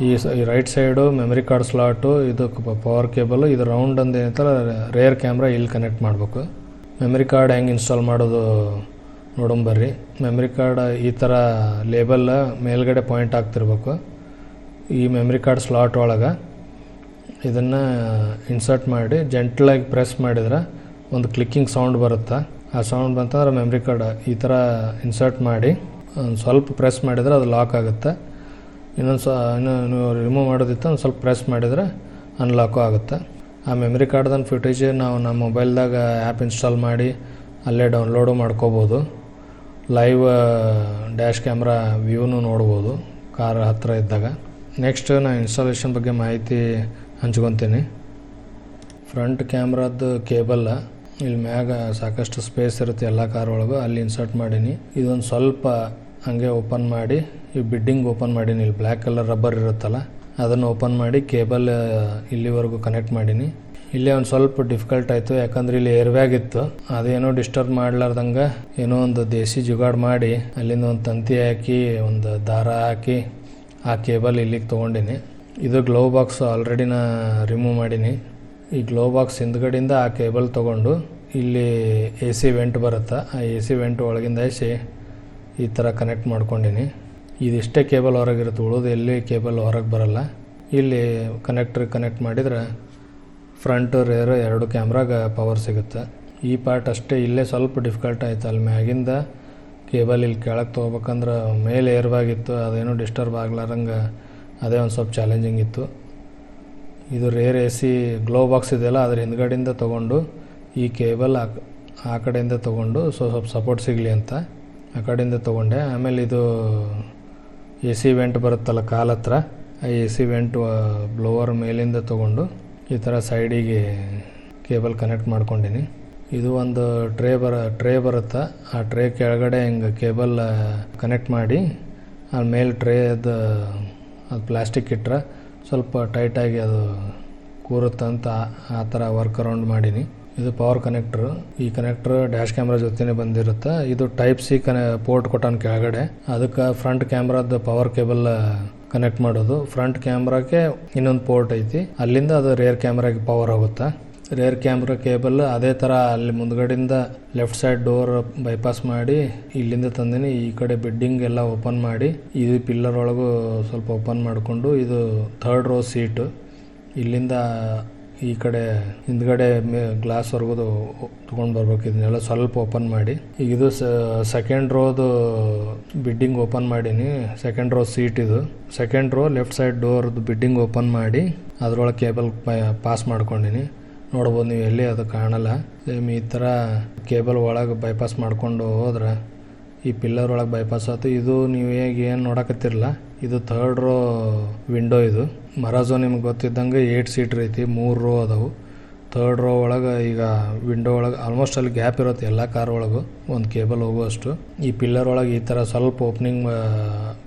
ಈ right side memory card slot, ಇದು ಪವರ್ ಕೇಬಲ್, ಇದು ರೌಂಡ್ ಅಂದ ಏನೈತಲ್ಲ ರೇರ್ ಕ್ಯಾಮ್ರಾ ಇಲ್ಲಿ ಕನೆಕ್ಟ್ ಮಾಡಬೇಕು. ಮೆಮರಿ ಕಾರ್ಡ್ ಹೆಂಗೆ ಇನ್ಸ್ಟಾಲ್ ಮಾಡೋದು ನೋಡೋಂಬರ್ರಿ. ಮೆಮರಿ ಕಾರ್ಡ್ ಈ ಥರ ಲೇಬಲ್ ಮೇಲ್ಗಡೆ ಪಾಯಿಂಟ್ ಆಗ್ತಿರ್ಬೇಕು. ಈ ಮೆಮರಿ ಕಾರ್ಡ್ ಸ್ಲಾಟ್ ಒಳಗೆ ಇದನ್ನು ಇನ್ಸರ್ಟ್ ಮಾಡಿ ಜೆಂಟ್ಲಾಗಿ ಪ್ರೆಸ್ ಮಾಡಿದ್ರೆ ಒಂದು ಕ್ಲಿಕ್ಕಿಂಗ್ ಸೌಂಡ್ ಬರುತ್ತೆ. ಆ ಸೌಂಡ್ ಬಂತಂದ್ರೆ ಮೆಮ್ರಿ ಕಾರ್ಡ್ ಈ ಥರ ಇನ್ಸರ್ಟ್ ಮಾಡಿ ಒಂದು ಸ್ವಲ್ಪ ಪ್ರೆಸ್ ಮಾಡಿದರೆ ಅದು ಲಾಕ್ ಆಗುತ್ತೆ. ಇನ್ನು ನೀವು ರಿಮೂವ್ ಮಾಡೋದಿತ್ತು ಒಂದು ಸ್ವಲ್ಪ ಪ್ರೆಸ್ ಮಾಡಿದರೆ ಅನ್ಲಾಕು ಆಗುತ್ತೆ. ಆ ಮೆಮ್ರಿ ಕಾರ್ಡ್ದನ್ನು ಫುಟೇಜ್ ನಾವು ನಮ್ಮ ಮೊಬೈಲ್ದಾಗ ಆ್ಯಪ್ ಇನ್ಸ್ಟಾಲ್ ಮಾಡಿ ಅಲ್ಲೇ ಡೌನ್ಲೋಡು ಮಾಡ್ಕೋಬೋದು. ಲೈವ್ ಡ್ಯಾಶ್ ಕ್ಯಾಮ್ರಾ ವ್ಯೂನು ನೋಡ್ಬೋದು ಕಾರ್ ಹತ್ತಿರ ಇದ್ದಾಗ. ನೆಕ್ಸ್ಟ್ ನಾನು ಇನ್ಸ್ಟಾಲೇಷನ್ ಬಗ್ಗೆ ಮಾಹಿತಿ ಹಂಚ್ಕೊತೀನಿ. ಫ್ರಂಟ್ ಕ್ಯಾಮ್ರಾದ್ದು ಕೇಬಲ್ ಇಲ್ಲಿ ಮ್ಯಾಗ ಸಾಕಷ್ಟು ಸ್ಪೇಸ್ ಇರುತ್ತೆ ಎಲ್ಲ ಕಾರ್ ಒಳಗೂ, ಅಲ್ಲಿ ಇನ್ಸರ್ಟ್ ಮಾಡೀನಿ. ಇದೊಂದು ಸ್ವಲ್ಪ ಹಂಗೆ ಓಪನ್ ಮಾಡಿ ಈ ಬಿಡ್ಡಿಂಗ್ ಓಪನ್ ಮಾಡೀನಿ. ಇಲ್ಲಿ ಬ್ಲ್ಯಾಕ್ ಕಲರ್ ರಬ್ಬರ್ ಇರುತ್ತಲ್ಲ ಅದನ್ನು ಓಪನ್ ಮಾಡಿ ಕೇಬಲ್ ಇಲ್ಲಿವರೆಗೂ ಕನೆಕ್ಟ್ ಮಾಡೀನಿ. ಇಲ್ಲೇ ಒಂದು ಸ್ವಲ್ಪ ಡಿಫಿಕಲ್ಟ್ ಆಯಿತು, ಯಾಕಂದ್ರೆ ಇಲ್ಲಿ ಏರ್ ಬ್ಯಾಗ್ ಇತ್ತು. ಅದೇನೋ ಡಿಸ್ಟರ್ಬ್ ಮಾಡ್ಲಾರ್ದಂಗೆ ಏನೋ ಒಂದು ದೇಸಿ ಜುಗಾಡ್ ಮಾಡಿ ಅಲ್ಲಿಂದ ಒಂದು ತಂತಿ ಹಾಕಿ ಒಂದು ದಾರ ಹಾಕಿ ಆ ಕೇಬಲ್ ಇಲ್ಲಿಗೆ ತೊಗೊಂಡಿನಿ. ಇದು ಗ್ಲೋ ಬಾಕ್ಸ್ ಆಲ್ರೆಡಿ ನಾ ರಿಮೂವ್ ಮಾಡೀನಿ. ಈ ಗ್ಲೋ ಬಾಕ್ಸ್ ಹಿಂದ್ಗಡೆಯಿಂದ ಆ ಕೇಬಲ್ ತೊಗೊಂಡು ಇಲ್ಲಿ AC ವೆಂಟ್ ಬರುತ್ತೆ, ಆ AC ವೆಂಟ್ ಒಳಗಿಂದ ಈ ಥರ ಕನೆಕ್ಟ್ ಮಾಡ್ಕೊಂಡಿನಿ. ಇದಿಷ್ಟೇ ಕೇಬಲ್ ಹೊರಗಿರುತ್ತೆ, ಉಳಿದು ಎಲ್ಲಿ ಕೇಬಲ್ ಹೊರಗೆ ಬರಲ್ಲ. ಇಲ್ಲಿ ಕನೆಕ್ಟ್ ಮಾಡಿದರೆ ಫ್ರಂಟ್ ರೇರ್ 2 ಕ್ಯಾಮ್ರಾಗ ಪವರ್ ಸಿಗುತ್ತೆ. ಈ ಪಾರ್ಟ್ ಅಷ್ಟೇ ಇಲ್ಲೇ ಸ್ವಲ್ಪ ಡಿಫಿಕಲ್ಟ್ ಆಯಿತು. ಅಲ್ಲಿ ಮ್ಯಾಗಿಂದ ಕೇಬಲ್ ಇಲ್ಲಿ ಕೆಳಗೆ ತೊಗೋಬೇಕಂದ್ರೆ ಮೇಲೆ ಏರ್ವಾಗಿತ್ತು, ಅದೇನೋ ಡಿಸ್ಟರ್ಬ್ ಆಗ್ಲಾರಂಗೆ ಅದೇ ಒಂದು ಸ್ವಲ್ಪ ಚಾಲೆಂಜಿಂಗ್ ಇತ್ತು. ಇದು ರೇರ್ AC ಗ್ಲೋ ಬಾಕ್ಸ್ ಇದೆಯಲ್ಲ ಅದ್ರ ಹಿಂದ್ಗಡೆಯಿಂದ ತೊಗೊಂಡು ಈ ಕೇಬಲ್ ಆ ಕಡೆಯಿಂದ ತೊಗೊಂಡು ಸ್ವಲ್ಪ ಸಪೋರ್ಟ್ ಸಿಗಲಿ ಅಂತ ಆ ಕಡೆಯಿಂದ ತೊಗೊಂಡೆ. ಆಮೇಲೆ ಇದು AC ವೆಂಟ್ ಬರುತ್ತಲ್ಲ ಕಾಲ ಹತ್ರ, ಆ AC ವೆಂಟ್ ಬ್ಲೋವರ್ ಮೇಲಿಂದ ತೊಗೊಂಡು ಈ ಥರ ಸೈಡಿಗೆ ಕೇಬಲ್ ಕನೆಕ್ಟ್ ಮಾಡ್ಕೊಂಡಿನಿ. ಇದು ಒಂದು ಟ್ರೇ ಬರುತ್ತೆ, ಆ ಟ್ರೇ ಕೆಳಗಡೆ ಹಿಂಗೆ ಕೇಬಲ್ ಕನೆಕ್ಟ್ ಮಾಡಿ ಆಮೇಲೆ ಟ್ರೇದು ಅದು ಪ್ಲಾಸ್ಟಿಕ್ ಇಟ್ಟರೆ ಸ್ವಲ್ಪ ಟೈಟಾಗಿ ಅದು ಕೂರುತ್ತಂತ ಆ ಥರ ವರ್ಕ್ ಅರೌಂಡ್ ಮಾಡೀನಿ. ಇದು ಪವರ್ ಕನೆಕ್ಟ್ರು. ಈ ಕನೆಕ್ಟ್ರ್ ಡ್ಯಾಶ್ ಕ್ಯಾಮ್ರಾ ಜೊತೆನೇ ಬಂದಿರುತ್ತೆ. ಇದು ಟೈಪ್ ಸಿ ಪೋರ್ಟ್ ಕೊಟ್ಟಾನ ಕೆಳಗಡೆ, ಅದಕ್ಕೆ ಫ್ರಂಟ್ ಕ್ಯಾಮ್ರಾದ ಪವರ್ ಕೇಬಲ್ ಕನೆಕ್ಟ್ ಮಾಡೋದು. ಫ್ರಂಟ್ ಕ್ಯಾಮ್ರಾಕ್ಕೆ ಇನ್ನೊಂದು ಪೋರ್ಟ್ ಐತಿ, ಅಲ್ಲಿಂದ ಅದು ರೇರ್ ಕ್ಯಾಮ್ರಾಗೆ ಪವರ್ ಹೋಗುತ್ತೆ. ರೇರ್ ಕ್ಯಾಮ್ರಾ ಕೇಬಲ್ ಅದೇ ಥರ ಅಲ್ಲಿ ಮುಂದ್ಗಡೆಯಿಂದ ಲೆಫ್ಟ್ ಸೈಡ್ ಡೋರ್ ಬೈಪಾಸ್ ಮಾಡಿ ಇಲ್ಲಿಂದ ತಂದಿನಿ. ಈ ಕಡೆ ಬಿಡ್ಡಿಂಗ್ ಎಲ್ಲ ಓಪನ್ ಮಾಡಿ ಇದು ಪಿಲ್ಲರ್ ಒಳಗೂ ಸ್ವಲ್ಪ ಓಪನ್ ಮಾಡಿಕೊಂಡು ಇದು 3rd ರೋ ಸೀಟು ಇಲ್ಲಿಂದ ಈ ಕಡೆ ಹಿಂದ್ಗಡೆ ಗ್ಲಾಸ್ವರೆಗೂ ತೊಗೊಂಡು ಬರ್ಬೇಕು. ಇದನ್ನೆಲ್ಲ ಸ್ವಲ್ಪ ಓಪನ್ ಮಾಡಿ ಈಗ ಇದು 2nd ರೋದು ಬಿಡ್ಡಿಂಗ್ ಓಪನ್ ಮಾಡೀನಿ. 2nd ರೋ ಸೀಟ್ ಇದು 2nd ರೋ ಲೆಫ್ಟ್ ಸೈಡ್ ಡೋರ್ದು ಬಿಡ್ಡಿಂಗ್ ಓಪನ್ ಮಾಡಿ ಅದ್ರೊಳಗೆ ಕೇಬಲ್ ಪಾಸ್ ಮಾಡ್ಕೊಂಡಿನಿ. ನೋಡ್ಬೋದು ನೀವು ಎಲ್ಲಿ ಅದು ಕಾಣಲ್ಲ. ಸೇಮ್ ಈ ಥರ ಕೇಬಲ್ ಒಳಗೆ ಬೈಪಾಸ್ ಮಾಡ್ಕೊಂಡು ಹೋದ್ರೆ ಈ ಪಿಲ್ಲರ್ ಒಳಗೆ ಬೈಪಾಸ್ ಆಯ್ತು. ಇದು ನೀವು ಏನು ನೋಡಕತ್ತಿರಲ್ಲ, ಇದು 3rd ರೋ ವಿಂಡೋ. ಇದು ಮರಾಜೋ ನಿಮ್ಗೆ ಗೊತ್ತಿದ್ದಂಗೆ 8 ಸೀಟ್ರ್ ಐತಿ, 3 ರೋ ಅದಾವು. 3rd ರೋ ಒಳಗೆ ಈಗ ವಿಂಡೋ ಒಳಗೆ ಆಲ್ಮೋಸ್ಟ್ ಅಲ್ಲಿ ಗ್ಯಾಪ್ ಇರುತ್ತೆ ಎಲ್ಲ ಕಾರ್ ಒಳಗೂ ಒಂದು ಕೇಬಲ್ ಹೋಗುವಷ್ಟು. ಈ ಪಿಲ್ಲರ್ ಒಳಗೆ ಈ ಥರ ಸ್ವಲ್ಪ ಓಪನಿಂಗ್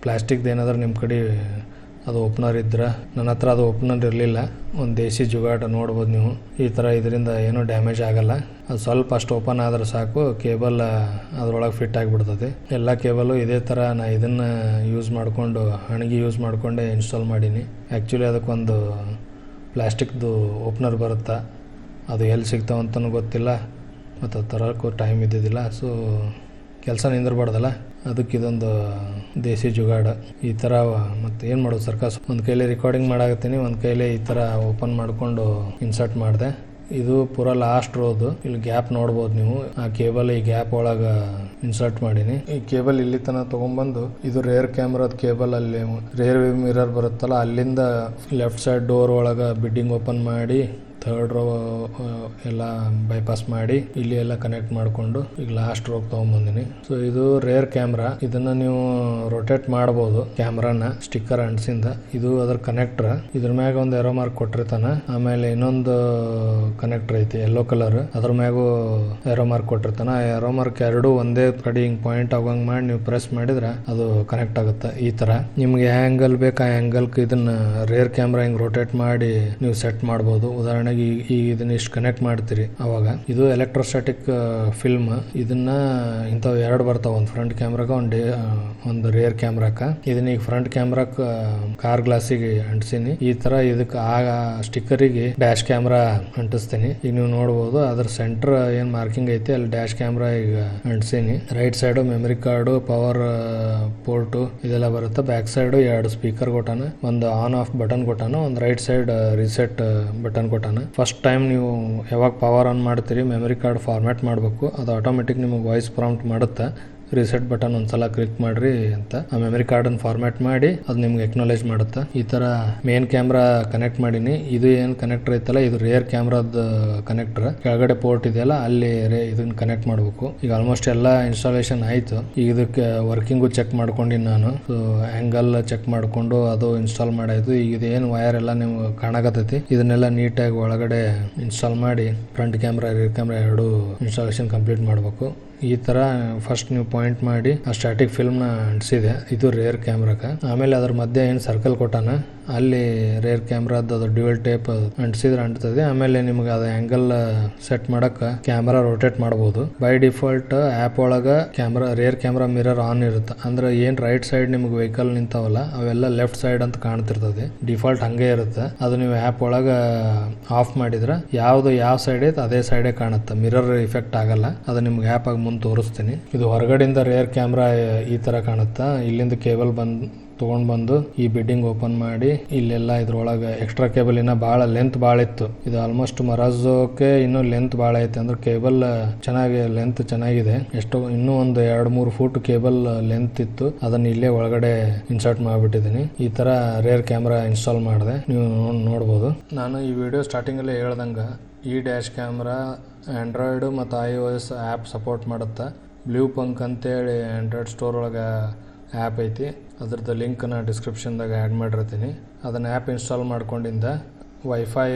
ಪ್ಲಾಸ್ಟಿಕ್ದು ಏನಾದ್ರೆ ನಿಮ್ಮ ಕಡೆ ಅದು ಓಪನರ್ ಇದ್ರೆ, ನನ್ನ ಹತ್ರ ಅದು ಓಪನರ್ ಇರಲಿಲ್ಲ, ಒಂದು ದೇಸಿ ಜುಗಾಟ ನೋಡ್ಬೋದು ನೀವು. ಈ ಥರ ಇದರಿಂದ ಏನೂ ಡ್ಯಾಮೇಜ್ ಆಗಲ್ಲ. ಅದು ಸ್ವಲ್ಪ ಅಷ್ಟು ಓಪನ್ ಆದ್ರೆ ಸಾಕು, ಕೇಬಲ್ ಅದರೊಳಗೆ ಫಿಟ್ ಆಗಿಬಿಡ್ತದೆ. ಎಲ್ಲ ಕೇಬಲು ಇದೇ ಥರ ನಾ ಇದನ್ನು ಯೂಸ್ ಮಾಡಿಕೊಂಡು ಹಣಗಿ ಯೂಸ್ ಮಾಡಿಕೊಂಡೇ ಇನ್ಸ್ಟಾಲ್ ಮಾಡೀನಿ. ಆ್ಯಕ್ಚುಲಿ ಅದಕ್ಕೊಂದು ಪ್ಲಾಸ್ಟಿಕ್ದು ಓಪನರ್ ಬರುತ್ತೆ, ಅದು ಎಲ್ಲಿ ಸಿಗ್ತಾವಂತನೂ ಗೊತ್ತಿಲ್ಲ, ಮತ್ತು ಅದು ತರೋಕ್ಕೂ ಟೈಮ್ ಇದ್ದಿದ್ದಿಲ್ಲ. ಸೊ ಕೆಲಸ ನಿಂದಿರಬಾರ್ದಲ್ಲ, ಅದಕ್ಕೆ ಇದೊಂದು ದೇಸಿ ಜುಗಾಡ. ಈ ಥರ ಮತ್ತು ಏನು ಮಾಡೋದು ಸರ್ಕಸ್, ಒಂದು ಕೈಲಿ ರೆಕಾರ್ಡಿಂಗ್ ಮಾಡಾಕತ್ತೀನಿ, ಒಂದು ಕೈಲಿ ಈ ಥರ ಓಪನ್ ಮಾಡಿಕೊಂಡು ಇನ್ಸರ್ಟ್ ಮಾಡಿದೆ. ಇದು ಪೂರ ಲಾಸ್ಟ್ ರೋದು, ಇಲ್ಲಿ ಗ್ಯಾಪ್ ನೋಡ್ಬೋದು ನೀವು. ಆ ಕೇಬಲ್ ಈ ಗ್ಯಾಪ್ ಒಳಗೆ ಇನ್ಸರ್ಟ್ ಮಾಡೀನಿ. ಈ ಕೇಬಲ್ ಇಲ್ಲಿ ತನಕ ತೊಗೊಂಬಂದು ಇದು ರೇರ್ ಕ್ಯಾಮ್ರಾದ ಕೇಬಲ್, ಅಲ್ಲಿ ರೇರ್ ಮಿರರ್ ಬರುತ್ತಲ್ಲ ಅಲ್ಲಿಂದ ಲೆಫ್ಟ್ ಸೈಡ್ ಡೋರ್ ಒಳಗೆ ಬಿಡ್ಡಿಂಗ್ ಓಪನ್ ಮಾಡಿ ಥರ್ಡ್ ರೋ ಎಲ್ಲ ಬೈಪಾಸ್ ಮಾಡಿ ಇಲ್ಲಿ ಎಲ್ಲ ಕನೆಕ್ಟ್ ಮಾಡಿಕೊಂಡು ಈಗ ಲಾಸ್ಟ್ ರೋಗ್ ತೊಗೊಂಬಂದಿನಿ. ಸೊ ಇದು ರೇರ್ ಕ್ಯಾಮ್ರಾ, ಇದನ್ನ ನೀವು ರೊಟೇಟ್ ಮಾಡ್ಬೋದು ಕ್ಯಾಮ್ರಾನ ಸ್ಟಿಕ್ಕರ್ ಅಂಟಿಸಿಂದ. ಇದು ಅದರ ಕನೆಕ್ಟರ್, ಇದ್ರ ಮ್ಯಾಗ ಒಂದು ಏರೋ ಮಾರ್ಕ್ ಕೊಟ್ಟಿರ್ತಾನ. ಆಮೇಲೆ ಇನ್ನೊಂದು ಕನೆಕ್ಟರ್ ಐತಿ ಯೆಲ್ಲೋ ಕಲರ್, ಅದ್ರ ಮ್ಯಾಗು ಏರೋ ಮಾರ್ಕ್ ಕೊಟ್ಟಿರ್ತಾನ. ಆ ಏರೋ ಮಾರ್ಕ್ ಎರಡು ಒಂದೇ ಕಡೆ ಹಿಂಗ್ ಪಾಯಿಂಟ್ ಆಗಂಗ್ ಮಾಡಿ ನೀವು ಪ್ರೆಸ್ ಮಾಡಿದ್ರೆ ಅದು ಕನೆಕ್ಟ್ ಆಗುತ್ತೆ. ಈ ತರ ನಿಮ್ಗೆ ಯಾವ ಆಂಗಲ್ ಬೇಕು ಆ ಆಂಗಲ್ ಇದನ್ನ ರೇರ್ ಕ್ಯಾಮ್ರಾ ಹಿಂಗ್ ರೊಟೇಟ್ ಮಾಡಿ ನೀವು ಸೆಟ್ ಮಾಡ್ಬೋದು. ಉದಾಹರಣೆಗೆ ಈ ಇದನ್ನ ಇಷ್ಟು ಕನೆಕ್ಟ್ ಮಾಡ್ತೀರಿ ಅವಾಗ. ಇದು ಎಲೆಕ್ಟ್ರೋಸ್ಟಾಟಿಕ್ ಫಿಲ್ಮ್. ಇದನ್ನ ಇಂಥವು ಎರಡು ಬರ್ತಾವ, ಒಂದು ಫ್ರಂಟ್ ಕ್ಯಾಮ್ರಾಗ ಒಂದು ರೇರ್ ಕ್ಯಾಮ್ರಾಕ. ಇದನ್ನ ಈಗ ಫ್ರಂಟ್ ಕ್ಯಾಮ್ರಾಕ್ ಕಾರ್ ಗ್ಲಾಸಿಗೆ ಅಂಟಿಸೀನಿ. ಈ ತರ ಇದಕ್ಕೆ ಆ ಸ್ಟಿಕ್ಕರಿಗೆ ಡ್ಯಾಶ್ ಕ್ಯಾಮ್ರಾ ಅಂಟಿಸ್ತೀನಿ. ಈಗ ನೀವು ನೋಡ್ಬೋದು ಅದ್ರ ಸೆಂಟರ್ ಏನ್ ಮಾರ್ಕಿಂಗ್ ಐತಿ ಅಲ್ಲಿ ಡ್ಯಾಶ್ ಕ್ಯಾಮ್ರಾ ಈಗ ಅಂಟಿಸೀನಿ. Right side memory card, power port ಇದೆಲ್ಲ ಬರುತ್ತೆ. ಬ್ಯಾಕ್ ಸೈಡ್ ಎರಡು ಸ್ಪೀಕರ್ ಕೊಟ್ಟಾನ, ಒಂದು ಆನ್ ಆಫ್ ಬಟನ್ ಕೊಟ್ಟಾನ, ಒಂದು ರೈಟ್ ಸೈಡ್ ರಿಸೆಟ್ ಬಟನ್ ಕೊಟ್ಟಾನ. ಫಸ್ಟ್ ಟೈಮ್ ನೀವು ಯಾವಾಗ ಪವರ್ ಆನ್ ಮಾಡ್ತೀರಿ ಮೆಮರಿ ಕಾರ್ಡ್ ಫಾರ್ಮ್ಯಾಟ್ ಮಾಡಬೇಕು. ಅದು ಆಟೋಮೆಟಿಕ್ ನಿಮಗೆ ವಾಯ್ಸ್ ಪ್ರಾಂಪ್ಟ್ ಮಾಡುತ್ತೆ, ರಿಸೆಟ್ ಬಟನ್ ಒಂದ್ಸಲ ಕ್ಲಿಕ್ ಮಾಡ್ರಿ ಅಂತ. ಆ ಮೆಮರಿ ಕಾರ್ಡ್ ಅನ್ನು ಫಾರ್ಮ್ಯಾಟ್ ಮಾಡಿ ಅದು ನಿಮ್ಗೆ ಎಕ್ನಾಲೇಜ್ ಮಾಡುತ್ತೆ. ಈ ತರ ಮೇನ್ ಕ್ಯಾಮ್ರಾ ಕನೆಕ್ಟ್ ಮಾಡೀನಿ. ಇದು ಏನ್ ಕನೆಕ್ಟರ್ ಐತಲ್ಲ ಇದು ರೇರ್ ಕ್ಯಾಮ್ರಾದ ಕನೆಕ್ಟರ್. ಕೆಳಗಡೆ ಪೋರ್ಟ್ ಇದೆಯಲ್ಲ ಅಲ್ಲಿ ಇದನ್ನ ಕನೆಕ್ಟ್ ಮಾಡಬೇಕು. ಈಗ ಆಲ್ಮೋಸ್ಟ್ ಎಲ್ಲ ಇನ್ಸ್ಟಾಲೇಷನ್ ಆಯ್ತು. ಈಗ ಇದಕ್ಕೆ ವರ್ಕಿಂಗು ಚೆಕ್ ಮಾಡ್ಕೊಂಡಿನಿ ನಾನು. ಸೊ ಆಂಗಲ್ ಚೆಕ್ ಮಾಡ್ಕೊಂಡು ಅದು ಇನ್ಸ್ಟಾಲ್ ಮಾಡಾಯ್ತು. ಈಗ ಇದೇನು ವೈರ್ ಎಲ್ಲ ನೀವು ಕಾಣಕತ್ತೈತಿ ಇದನ್ನೆಲ್ಲ ನೀಟಾಗಿ ಒಳಗಡೆ ಇನ್ಸ್ಟಾಲ್ ಮಾಡಿ ಫ್ರಂಟ್ ಕ್ಯಾಮ್ರಾ ರೇರ್ ಕ್ಯಾಮ್ರಾ ಎರಡು ಇನ್ಸ್ಟಾಲೇಷನ್ ಕಂಪ್ಲೀಟ್ ಮಾಡಬೇಕು. ಈ ತರ ಫಸ್ಟ್ ನೀವು ಪಾಯಿಂಟ್ ಮಾಡಿ ಆ ಸ್ಟ್ಯಾಟಿಕ್ ಫಿಲ್ಮ್ ನ ಅಂಟಿಸಿದೆ. ಇದು ರೇರ್ ಕ್ಯಾಮ್ರಾಕ. ಆಮೇಲೆ ಅದ್ರ ಮಧ್ಯೆ ಏನ್ ಸರ್ಕಲ್ ಕೊಟ್ಟಾನ ಅಲ್ಲಿ ರೇರ್ ಕ್ಯಾಮ್ರಾದ ಅದು ಡ್ಯುಯಲ್ ಟೇಪ್ ಅಂಟಿಸಿದ್ರೆ ಅಂಟ್ತದೆ. ಆಮೇಲೆ ನಿಮ್ಗೆ ಅದು ಆಂಗಲ್ ಸೆಟ್ ಮಾಡಕ್ ಕ್ಯಾಮ್ರಾ ರೊಟೇಟ್ ಮಾಡಬಹುದು. ಬೈ ಡಿಫಾಲ್ಟ್ ಆಪ್ ಒಳಗ camera rare camera mirror on ಇರುತ್ತೆ. ಅಂದ್ರೆ ಏನ್ ರೈಟ್ ಸೈಡ್ ನಿಮ್ಗೆ ವೆಹಿಕಲ್ ನಿಂತಾವಲ್ಲ ಅವೆಲ್ಲ ಲೆಫ್ಟ್ ಸೈಡ್ ಅಂತ ಕಾಣ್ತಿರ್ತದೆ. ಡಿಫಾಲ್ಟ್ ಹಂಗೆ ಇರುತ್ತೆ. ಅದು ನೀವು ಆಪ್ ಒಳಗ ಆಫ್ ಮಾಡಿದ್ರೆ ಯಾವ ಸೈಡ್ ಐತೆ ಅದೇ ಸೈಡೇ ಕಾಣುತ್ತೆ, ಮಿರರ್ ಇಫೆಕ್ಟ್ ಆಗಲ್ಲ. ಅದು ನಿಮ್ಗೆ ಆಪ್ ಆಗಿ ಮುಂದೆ ತೋರಿಸ್ತೀನಿ. ಇದು ಹೊರಗಡೆಯಿಂದ ರೇರ್ ಕ್ಯಾಮ್ರಾ ಈ ತರ ಕಾಣುತ್ತಾ. ಇಲ್ಲಿಂದ ಕೇಬಲ್ ತಗೊಂಡ್ ಬಂದು ಈ ಬಿಡ್ಡಿಂಗ್ ಓಪನ್ ಮಾಡಿ ಇಲ್ಲೆಲ್ಲ ಇದ್ರೊಳಗೆ ಎಕ್ಸ್ಟ್ರಾ ಕೇಬಲ್ ಇನ್ನ ಲೆಂತ್ ಭಾಳ ಇತ್ತು. ಇದು ಆಲ್ಮೋಸ್ಟ್ ಮರಾಜೋಕೆ ಇನ್ನೂ ಲೆಂತ್ ಭಾಳ ಐತೆ. ಅಂದ್ರೆ ಕೇಬಲ್ ಲೆಂತ್ ಚೆನ್ನಾಗಿದೆ. ಎಷ್ಟೋ ಇನ್ನೂ ಒಂದು 2-3 ಫೂಟ್ ಕೇಬಲ್ ಲೆಂತ್ ಇತ್ತು. ಅದನ್ನ ಇಲ್ಲೇ ಒಳಗಡೆ ಇನ್ಸರ್ಟ್ ಮಾಡ್ಬಿಟ್ಟಿದ್ದೀನಿ. ಈ ತರ ರೇರ್ ಕ್ಯಾಮ್ರಾ ಇನ್ಸ್ಟಾಲ್ ಮಾಡಿದೆ, ನೀವು ನೋಡ್ಬೋದು. ನಾನು ಈ ವಿಡಿಯೋ ಸ್ಟಾರ್ಟಿಂಗ್ ಅಲ್ಲೇ ಹೇಳ್ದಂಗ ಈ ಡ್ಯಾಶ್ ಕ್ಯಾಮ್ರಾ ಆಂಡ್ರಾಯ್ಡ್ ಮತ್ತು iOS ಆ್ಯಪ್ ಸಪೋರ್ಟ್ ಮಾಡುತ್ತೆ. ಬ್ಲೂ ಪಂಕ್ ಅಂತೇಳಿ ಆಂಡ್ರಾಯ್ಡ್ ಸ್ಟೋರ್ ಒಳಗೆ ಆ್ಯಪ್ ಐತಿ. ಅದ್ರದ್ದು ಲಿಂಕ್ನ ಡಿಸ್ಕ್ರಿಪ್ಷನ್ದಾಗ ಆ್ಯಡ್ ಮಾಡಿರ್ತೀನಿ. ಅದನ್ನು ಆ್ಯಪ್ ಇನ್ಸ್ಟಾಲ್ ಮಾಡ್ಕೊಂಡಿಂದ ವೈಫೈ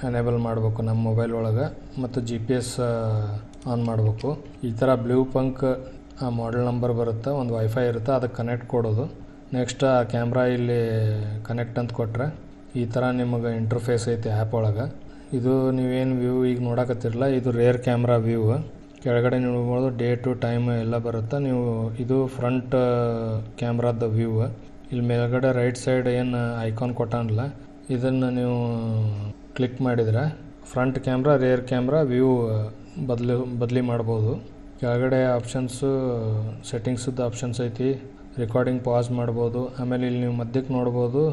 ಎನೇಬಲ್ ಮಾಡಬೇಕು ನಮ್ಮ ಮೊಬೈಲ್ ಒಳಗೆ, ಮತ್ತು GPS ಆನ್ ಮಾಡಬೇಕು. ಈ ಥರ ಬ್ಲೂ ಪಂಕ್ ಆ ಮಾಡೆಲ್ ನಂಬರ್ ಬರುತ್ತೆ, ಒಂದು ವೈಫೈ ಇರುತ್ತೆ, ಅದಕ್ಕೆ ಕನೆಕ್ಟ್ ಕೊಡೋದು. ನೆಕ್ಸ್ಟ್ ಆ ಕ್ಯಾಮ್ರಾ ಇಲ್ಲಿ ಕನೆಕ್ಟ್ ಅಂತ ಕೊಟ್ಟರೆ ಈ ಥರ ನಿಮಗೆ ಇಂಟರ್ಫೇಸ್ ಐತಿ ಆ್ಯಪ್ ಒಳಗೆ. ಇದು ನೀವೇನು ವ್ಯೂ ಈಗ ನೋಡಕತ್ತಿರಲ್ಲ, ಇದು ರೇರ್ ಕ್ಯಾಮ್ರಾ ವ್ಯೂ. ಕೆಳಗಡೆ ನೀವು ನೋಡ್ಬೋದು ಡೇಟು ಟೈಮ್ ಎಲ್ಲ ಬರುತ್ತೆ. ನೀವು ಇದು ಫ್ರಂಟ್ ಕ್ಯಾಮ್ರಾದ ವ್ಯೂ. ಇಲ್ಲಿ ಮೇಲ್ಗಡೆ ರೈಟ್ ಸೈಡ್ ಏನು ಐಕಾನ್ ಕೊಟ್ಟಾನಲ್ಲ ಇದನ್ನು ನೀವು ಕ್ಲಿಕ್ ಮಾಡಿದರೆ front camera rare camera view ಬದಲಿ ಮಾಡ್ಬೋದು. ಕೆಳಗಡೆ ಆಪ್ಷನ್ಸು ಸೆಟ್ಟಿಂಗ್ಸದ್ದು ಆಪ್ಷನ್ಸ್ ಐತಿ, ರೆಕಾರ್ಡಿಂಗ್ ಪಾಸ್ ಮಾಡ್ಬೋದು. ಆಮೇಲೆ ಇಲ್ಲಿ ನೀವು ಮಧ್ಯಕ್ಕೆ ನೋಡ್ಬೋದು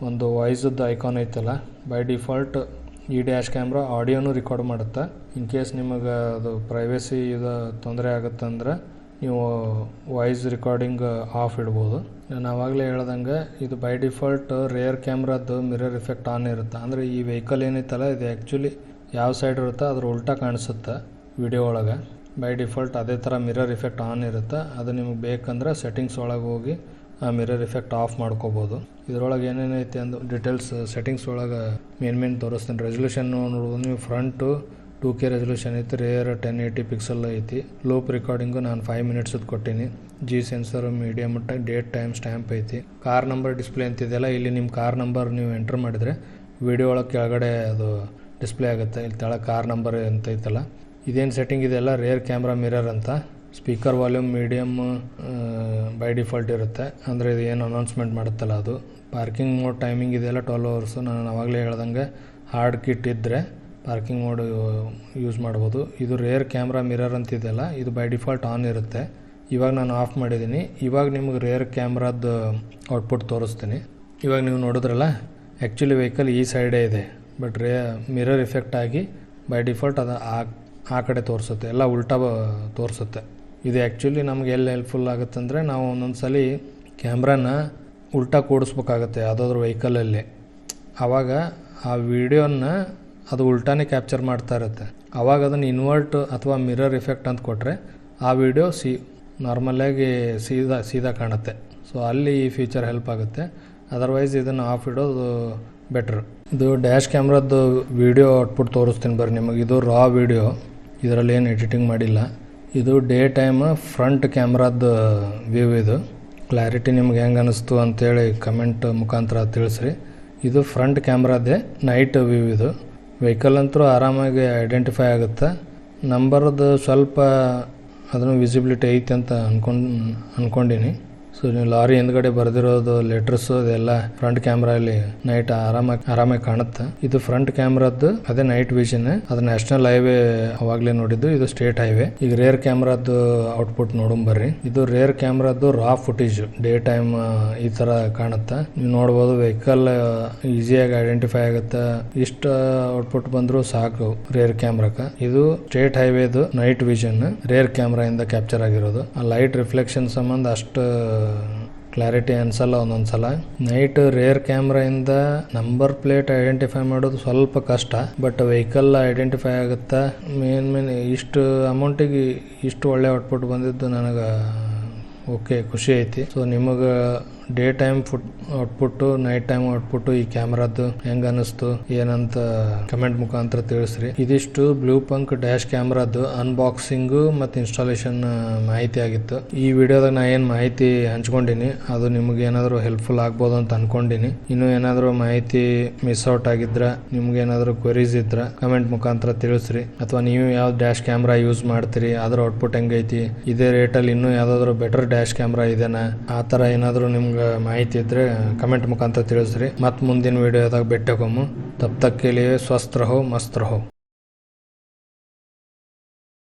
ಒಂದು ವಾಯ್ಸದ್ದು ಐಕಾನ್ ಐತಲ್ಲ. ಬೈ ಡಿಫಾಲ್ಟ್ ಈ ಡ್ಯಾಶ್ ಕ್ಯಾಮ್ರಾ ಆಡಿಯೋನು ರೆಕಾರ್ಡ್ ಮಾಡುತ್ತೆ. ಇನ್ ಕೇಸ್ ನಿಮಗೆ ಅದು ಪ್ರೈವೇಸಿ ಇದು ತೊಂದರೆ ಆಗುತ್ತಂದ್ರೆ ನೀವು ವಾಯ್ಸ್ ರೆಕಾರ್ಡಿಂಗ್ ಆಫ್ ಇಡ್ಬೋದು. ನಾನು ಆವಾಗಲೇ ಹೇಳ್ದಂಗೆ ಇದು ಬೈ ಡಿಫಾಲ್ಟ್ ರೇರ್ ಕ್ಯಾಮ್ರಾದ್ದು ಮಿರರ್ ಇಫೆಕ್ಟ್ ಆನ್ ಇರುತ್ತೆ. ಅಂದರೆ ಈ ವೆಹಿಕಲ್ ಏನೈತಲ್ಲ ಇದು ಆ್ಯಕ್ಚುಲಿ ಯಾವ ಸೈಡ್ ಇರುತ್ತೆ ಅದ್ರ ಉಲ್ಟಾ ಕಾಣಿಸುತ್ತೆ ವಿಡಿಯೋ ಒಳಗೆ. ಬೈ ಡಿಫಾಲ್ಟ್ ಅದೇ ಥರ ಮಿರರ್ ಇಫೆಕ್ಟ್ ಆನ್ ಇರುತ್ತೆ. ಅದು ನಿಮಗೆ ಬೇಕಂದ್ರೆ ಸೆಟ್ಟಿಂಗ್ಸ್ ಒಳಗೆ ಹೋಗಿ ಆ ಮಿರರ್ ಇಫೆಕ್ಟ್ ಆಫ್ ಮಾಡ್ಕೋಬೋದು. ಇದರೊಳಗೆ ಏನೇನೈತೆ ಅಂದು ಡೀಟೇಲ್ಸ್ ಸೆಟ್ಟಿಂಗ್ಸ್ ಒಳಗೆ ಮೇನ್ ತೋರಿಸ್ತೀನಿ. ರೆಸಲ್ಯೂಷನ್ ನೋಡ್ಬೋದು ನೀವು. ಫ್ರಂಟು 2K ರೆಸಲ್ಯೂಷನ್ ಐತಿ, ರೇರ್ 1080 ಪಿಕ್ಸಲ್ ಐತಿ. ಲೂಪ್ ರೆಕಾರ್ಡಿಂಗು ನಾನು 5 ಮಿನಿಟ್ಸ್ ಕೊಟ್ಟೀನಿ. G sensor medium date time stamp ಐತಿ. ಕಾರ್ ನಂಬರ್ ಡಿಸ್ಪ್ಲೇ ಅಂತಿದೆಯಲ್ಲ, ಇಲ್ಲಿ ನಿಮ್ಮ ಕಾರ್ ನಂಬರ್ ನೀವು ಎಂಟರ್ ಮಾಡಿದರೆ ವಿಡಿಯೋ ಒಳಗೆ ಕೆಳಗಡೆ ಅದು ಡಿಸ್ಪ್ಲೇ ಆಗುತ್ತೆ. ಇಲ್ಲಿ ತೆಳಗೆ ಕಾರ್ ನಂಬರ್ ಅಂತ ಐತಲ್ಲ, ಇದೇನು ಸೆಟ್ಟಿಂಗ್ ಇದೆಯಲ್ಲ ರೇರ್ ಕ್ಯಾಮ್ರಾ ಮಿರರ್ ಅಂತ. Speaker volume medium by default ಇರುತ್ತೆ, ಅಂದರೆ ಇದು ಏನು ಅನೌನ್ಸ್ಮೆಂಟ್ ಮಾಡುತ್ತಲ್ಲ ಅದು. ಪಾರ್ಕಿಂಗ್ ಮೋಡ್ ಟೈಮಿಂಗ್ ಇದೆಯಲ್ಲ 12 ಅವರ್ಸು. ನಾನು ಆವಾಗಲೇ ಹೇಳ್ದಂಗೆ ಹಾರ್ಡ್ ಕಿಟ್ ಇದ್ದರೆ ಪಾರ್ಕಿಂಗ್ ಮೋಡ್ ಯೂಸ್ ಮಾಡ್ಬೋದು. ಇದು ರೇರ್ ಕ್ಯಾಮ್ರಾ ಮಿರರ್ ಅಂತಿದೆಯಲ್ಲ ಇದು ಬೈ ಡಿಫಾಲ್ಟ್ ಆನ್ ಇರುತ್ತೆ. ಇವಾಗ ನಾನು ಆಫ್ ಮಾಡಿದ್ದೀನಿ. ಇವಾಗ ನಿಮಗೆ ರೇರ್ ಕ್ಯಾಮ್ರಾದ ಔಟ್ಪುಟ್ ತೋರಿಸ್ತೀನಿ. ಇವಾಗ ನೀವು ನೋಡಿದ್ರಲ್ಲ ಆ್ಯಕ್ಚುಲಿ ವೆಹಿಕಲ್ ಈ ಸೈಡೇ ಇದೆ, ಬಟ್ ಮಿರರ್ ಇಫೆಕ್ಟ್ ಆಗಿ ಬೈ ಡಿಫಾಲ್ಟ್ ಅದು ಆ ಕಡೆ ತೋರಿಸುತ್ತೆ, ಎಲ್ಲ ಉಲ್ಟಾ ತೋರಿಸುತ್ತೆ. ಇದು ಆ್ಯಕ್ಚುಲಿ ನಮ್ಗೆ ಎಲ್ಲಿ ಹೆಲ್ಪ್ಫುಲ್ ಆಗುತ್ತೆ ಅಂದರೆ ನಾವು ಒಂದೊಂದು ಸಲ ಕ್ಯಾಮ್ರಾನ ಉಲ್ಟಾ ಕೂಡಿಸ್ಬೇಕಾಗತ್ತೆ ಯಾವುದಾದ್ರೂ ವೆಹಿಕಲಲ್ಲಿ. ಆವಾಗ ಆ ವಿಡಿಯೋನ ಅದು ಉಲ್ಟಾನೇ ಕ್ಯಾಪ್ಚರ್ ಮಾಡ್ತಾ ಇರುತ್ತೆ. ಆವಾಗ ಅದನ್ನು ಇನ್ವರ್ಟ್ ಅಥವಾ ಮಿರರ್ ಎಫೆಕ್ಟ್ ಅಂತ ಕೊಟ್ಟರೆ ಆ ವಿಡಿಯೋ ನಾರ್ಮಲಾಗಿ ಸೀದಾ ಕಾಣುತ್ತೆ. ಸೊ ಅಲ್ಲಿ ಈ ಫೀಚರ್ ಹೆಲ್ಪ್ ಆಗುತ್ತೆ. ಅದರ್ವೈಸ್ ಇದನ್ನು ಆಫ್ ಇಡೋದು ಬೆಟ್ರ್. ಇದು ಡ್ಯಾಶ್ ಕ್ಯಾಮ್ರಾದ್ದು ವಿಡಿಯೋ ಔಟ್ಪುಟ್ ತೋರಿಸ್ತೀನಿ ಬರ್ರಿ ನಿಮಗೆ. ಇದು ರಾ ವಿಡಿಯೋ, ಇದರಲ್ಲಿ ಏನು ಎಡಿಟಿಂಗ್ ಮಾಡಿಲ್ಲ. ಇದು ಡೇ ಟೈಮ್ ಫ್ರಂಟ್ ಕ್ಯಾಮ್ರಾದ್ದು ವ್ಯೂ. ಇದು ಕ್ಲಾರಿಟಿ ನಿಮ್ಗೆ ಹೆಂಗೆ ಅನ್ನಿಸ್ತು ಅಂತೇಳಿ ಕಮೆಂಟ್ ಮುಖಾಂತರ ತಿಳಿಸ್ರಿ. ಇದು ಫ್ರಂಟ್ ಕ್ಯಾಮ್ರಾದ್ದೇ ನೈಟ್ ವ್ಯೂ. ಇದು ವೆಹಿಕಲ್ ಅಂತೂ ಆರಾಮಾಗಿ ಐಡೆಂಟಿಫೈ ಆಗುತ್ತೆ. ನಂಬರ್ದು ಸ್ವಲ್ಪ ಅದನ್ನು ವಿಸಿಬಿಲಿಟಿ ಐತೆ ಅಂತ ಅಂದ್ಕೊಂಡಿನಿ. ಸೊ ನೀವು ಲಾರಿ ಹಿಂದ್ಗಡೆ ಬರೆದಿರೋದು ಲೆಟರ್ಸು ಅದೆಲ್ಲ ಫ್ರಂಟ್ ಕ್ಯಾಮ್ರಲ್ಲಿ ನೈಟ್ ಆರಾಮಾಗಿ ಕಾಣುತ್ತೆ. ಇದು ಫ್ರಂಟ್ ಕ್ಯಾಮ್ರಾದ್ದು ಅದೇ ನೈಟ್ ವಿಷನ್. ಅದು ನ್ಯಾಷನಲ್ ಹೈವೇ ಅವಾಗಲೇ ನೋಡಿದ್ದು, ಇದು ಸ್ಟೇಟ್ ಹೈವೇ. ಈಗ ರೇರ್ ಕ್ಯಾಮ್ರಾದ್ದು ಔಟ್ಪುಟ್ ನೋಡಂಬರ್ರಿ. ಇದು ರೇರ್ ಕ್ಯಾಮ್ರಾದ್ದು ರಾ ಫುಟೇಜ್. ಡೇ ಟೈಮ್ ಈ ತರ ಕಾಣುತ್ತೆ. ನೀವು ನೋಡ್ಬೋದು ವೆಹಿಕಲ್ ಈಸಿಯಾಗಿ ಐಡೆಂಟಿಫೈ ಆಗುತ್ತೆ. ಇಷ್ಟ ಔಟ್ಪುಟ್ ಬಂದ್ರು ಸಾಕು ರೇರ್ ಕ್ಯಾಮ್ರಾಕ. ಇದು ಸ್ಟೇಟ್ ಹೈವೇದು ನೈಟ್ ವಿಷನ್ ರೇರ್ ಕ್ಯಾಮ್ರಾ ಇಂದ ಕ್ಯಾಪ್ಚರ್ ಆಗಿರೋದು. ಆ ಲೈಟ್ ರಿಫ್ಲೆಕ್ಷನ್ ಸಂಬಂಧ ಅಷ್ಟು ಕ್ಲಾರಿಟಿ ಅನ್ಸಲ್ಲ ಒಂದೊಂದ್ಸಲ. ನೈಟ್ ರೇರ್ ಕ್ಯಾಮ್ರಾ ಇಂದ ನಂಬರ್ ಪ್ಲೇಟ್ ಐಡೆಂಟಿಫೈ ಮಾಡೋದು ಸ್ವಲ್ಪ ಕಷ್ಟ, ಬಟ್ ವೆಹಿಕಲ್ ಐಡೆಂಟಿಫೈ ಆಗುತ್ತಾ. ಮೇನ್ ಇಷ್ಟು ಅಮೌಂಟಿಗೆ ಇಷ್ಟು ಒಳ್ಳೆ ಔಟ್ಪುಟ್ ಬಂದಿದ್ದು ನನಗೆ ಓಕೆ, ಖುಷಿ ಐತಿ. ಸೊ ನಿಮಗೆ day time output night time output ಈ ಕ್ಯಾಮ್ರಾದ್ದು ಹೆಂಗೆ ಅನ್ನಿಸ್ತು ಏನಂತ ಕಮೆಂಟ್ ಮುಖಾಂತರ ತಿಳಿಸ್ರಿ. ಇದಿಷ್ಟು ಬ್ಲೂ ಪಂಕ್ ಡ್ಯಾಶ್ ಕ್ಯಾಮ್ರಾದ್ದು ಅನ್ಬಾಕ್ಸಿಂಗು ಮತ್ತು ಇನ್ಸ್ಟಾಲೇಷನ್ ಮಾಹಿತಿ ಆಗಿತ್ತು. ಈ ವಿಡಿಯೋದಾಗ ನಾ ಏನು ಮಾಹಿತಿ ಹಂಚ್ಕೊಂಡಿನಿ ಅದು ನಿಮ್ಗೆ ಏನಾದರೂ ಹೆಲ್ಪ್ಫುಲ್ ಆಗ್ಬೋದು ಅಂತ ಅನ್ಕೊಂಡಿನಿ. ಇನ್ನೂ ಏನಾದರೂ ಮಾಹಿತಿ ಮಿಸ್ ಔಟ್ ಆಗಿದ್ರೆ, ನಿಮ್ಗೆ ಏನಾದರೂ ಕ್ವೆರೀಸ್ ಇದ್ರೆ ಕಮೆಂಟ್ ಮುಖಾಂತರ ತಿಳಿಸ್ರಿ. ಅಥವಾ ನೀವು ಯಾವ ಡ್ಯಾಶ್ ಕ್ಯಾಮ್ರಾ ಯೂಸ್ ಮಾಡ್ತೀರಿ, ಅದ್ರ ಔಟ್ಪುಟ್ ಹೆಂಗೈತಿ, ಇದೇ ರೇಟಲ್ಲಿ ಇನ್ನೂ ಯಾವುದಾದ್ರೂ ಬೆಟರ್ ಡ್ಯಾಶ್ ಕ್ಯಾಮ್ರಾ ಇದೆನಾ, ಆ ಥರ ಏನಾದರೂ ನಿಮ್ಗೆ ಮಾಹಿತಿ ಇದ್ರೆ ಕಮೆಂಟ್ ಮುಖಾಂತರ ತಿಳಿಸ್ರಿ. ಮತ್ತೆ ಮುಂದಿನ ವಿಡಿಯೋದಾಗ ಭೇಟಿ ಆಗೋಮು. ತಬ್ ತಕ್ ಕೆ ಲಿಯೆ ಸ್ವಸ್ಥ ರಹೋ, ಮಸ್ತ್ ರಹೋ.